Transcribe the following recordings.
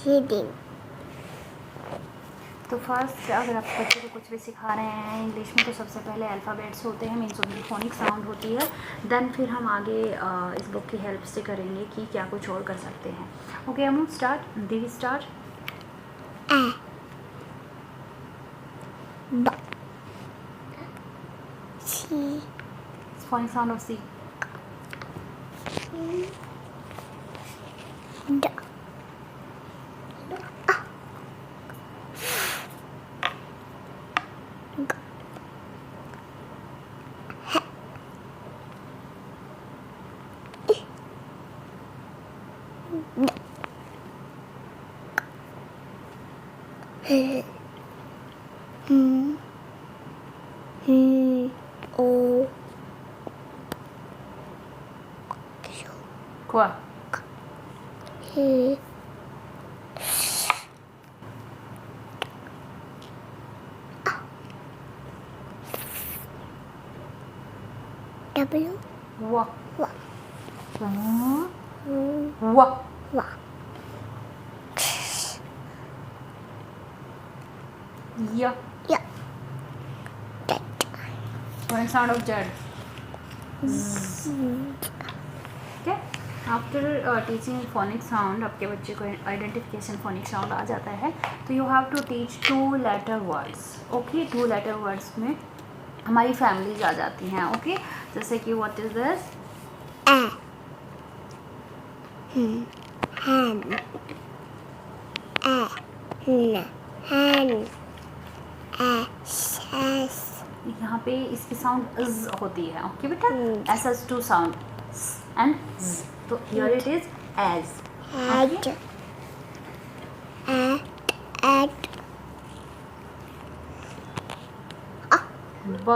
reading. तो first अगर आप बच्चे को कुछ भी सिखा रहे हैं इंग्लिश में तो सबसे पहले अल्फ़ाबेट्स होते हैं, मीन्स उनकी फोनिक साउंड होती है। देन फिर हम आगे इस बुक की हेल्प से करेंगे कि क्या कुछ और कर सकते हैं। ओके अमू स्टार्ट, दी start. A. B. C. Phonic sound of c. D. O. क्वा। He. W. वा। Wa. वा। Wa. या। Yeah. That. Phonic sound of Z. Okay after teaching phonic sound आपके बच्चे को आइडेंटिफिकेशन फोनिक साउंड आ जाता है तो you have to teach 2 letter words. Okay 2 letter words में हमारी फैमिलीज आ जाती हैं। ओके जैसे कि what is this? A. Hen. A. N. Hen. S. यहाँ पे इसकी साउंड इज होती है। ओके बेटा SS2 साउंड एंड z, तो here it is edge. At. At. ब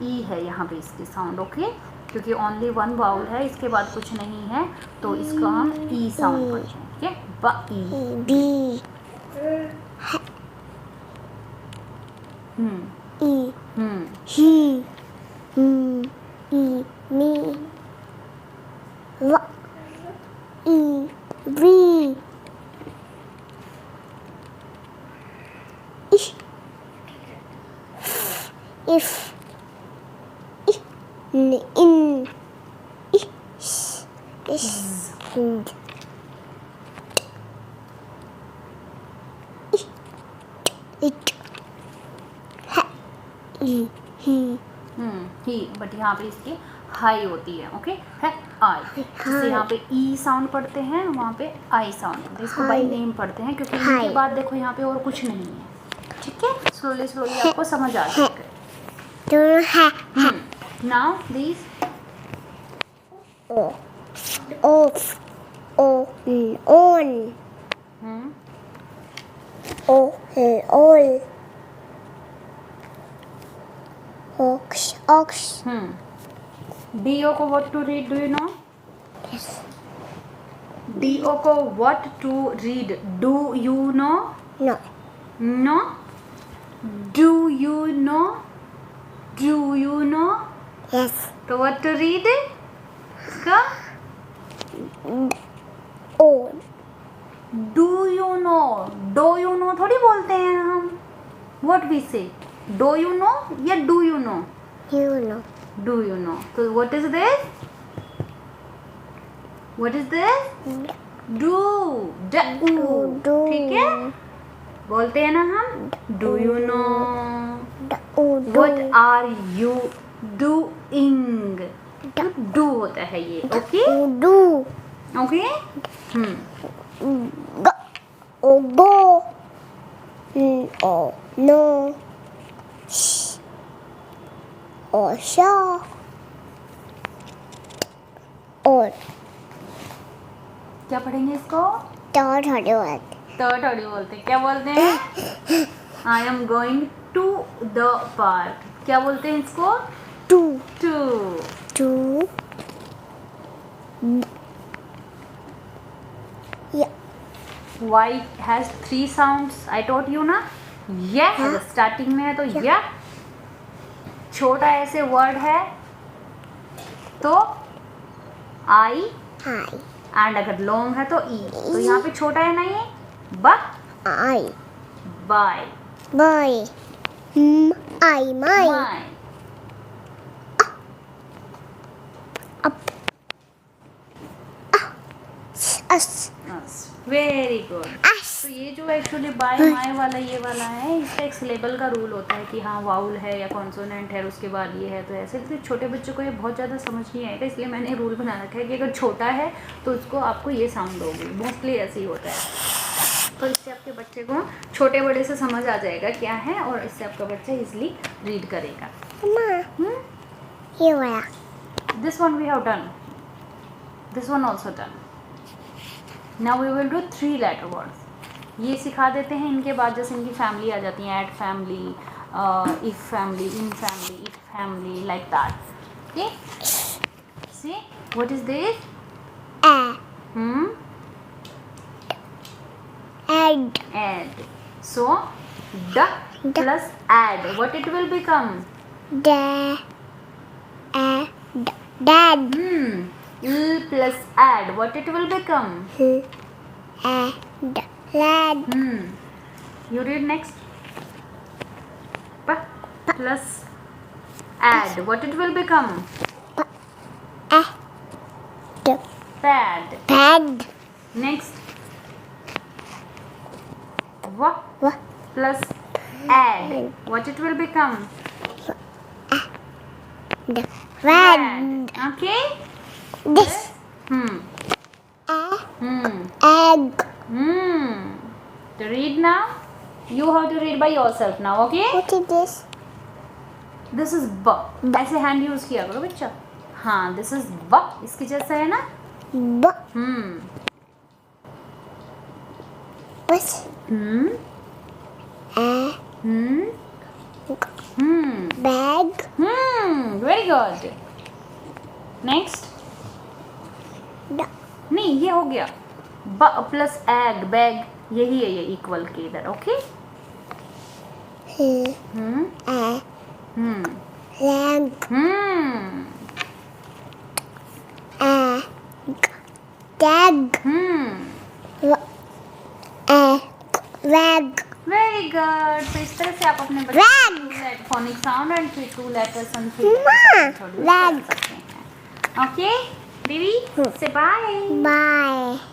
ई है यहाँ पे इसकी साउंड। ओके क्योंकि ओनली 1 वाउल है, इसके बाद कुछ नहीं है तो इसका हम ई साउंड पढ़ते हैं। ठीक है ब ई। B. E. He. E. Me. W. E. We. Ish. If. In. Ish. And. It. He but यहाँ पे इसकी हाई होती है। ओके है आई, जैसे यहाँ पे ई साउंड पढ़ते हैं वहाँ पे आई साउंड पढ़ते हैं, इसको बाई नेम पढ़ते हैं क्योंकि इनके बाद देखो यहाँ पे और कुछ नहीं है। ठीक है स्लोली स्लोली आपको समझ आ जाएगा। Now this O. Off. On. All. Ox. DO को what to read, do you know? Yes. DO को what to read, do you know? No. No? Do you know? Do you know? Yes. तो what to read इसका? O. Do you know? Do you know थोड़ी बोलते हैं हम। What we say? Do you know या do you know? You know. Do you know? So what is this? What is this? Do. Do. ठीक है बोलते हैं ना हम Do you know? What are you doing? Do होता है ये। Okay Do. Okay Go. No. Shaw. और क्या पढ़ेंगे इसको? थर्ड वर्ड थर्ड ऑडियो बोलते हैं। क्या बोलते हैं? I am going to the park. क्या बोलते हैं इसको? Two two Y has 3 sounds. I taught you ना? यह स्टार्टिंग में है तो यह छोटा ऐसे वर्ड है तो आई एंड अगर लॉन्ग है तो ई। तो यहाँ पे छोटा है ना ये ब, I. By, Boy. I. My. My, Up. Us. Very good. Us. तो ये जो एक्चुअली बाय माय वाला ये वाला है, इसका एक सिलेबल का रूल होता है कि हाँ वाउल है या कॉन्सोनेंट है और उसके बाद ये है, तो ऐसे तो छोटे बच्चों को ये बहुत ज़्यादा समझ नहीं आएगा, इसलिए मैंने रूल बना रखा है कि अगर छोटा है तो उसको आपको ये साउंड होगी, मोस्टली ऐसे ही होता है। तो इससे आपके बच्चे को छोटे बड़े से समझ आ जाएगा क्या है, और इससे आपका बच्चा इजली रीड करेगा। Mama. Here we are. This one we have done, this one also done. Now we will do 3 letter words. ये सिखा देते हैं, इनके बाद जैसे इनकी फैमिली आ जाती है, at family, if family, in family, it family, like that. Okay, see what is this? Egg. Add. So the plus add, what it will become? Dad. Dad. L plus add, what it will become? Lad. You read next. P plus add, what it will become? Pad. Pad. Next. W plus add, what it will become? Red. Okay. This. Egg. To read now, you have to read by yourself now, okay? What is this? This is b. ऐसे hand use किया करो बच्चा। हाँ, this is b, इसके जैसा है ना? B. What? Bag. Very good. Next. नहीं, ये हो गया ब प्लस एग, बैग, यही है ये इक्वल के इधर, okay? Leg. Tag. Rag. Very good. तो इस तरह से आप अपने बच्चे Rag. फोनिक साउंड एंड फिर 2 letters and Rag. Okay baby, से बाय। Bye.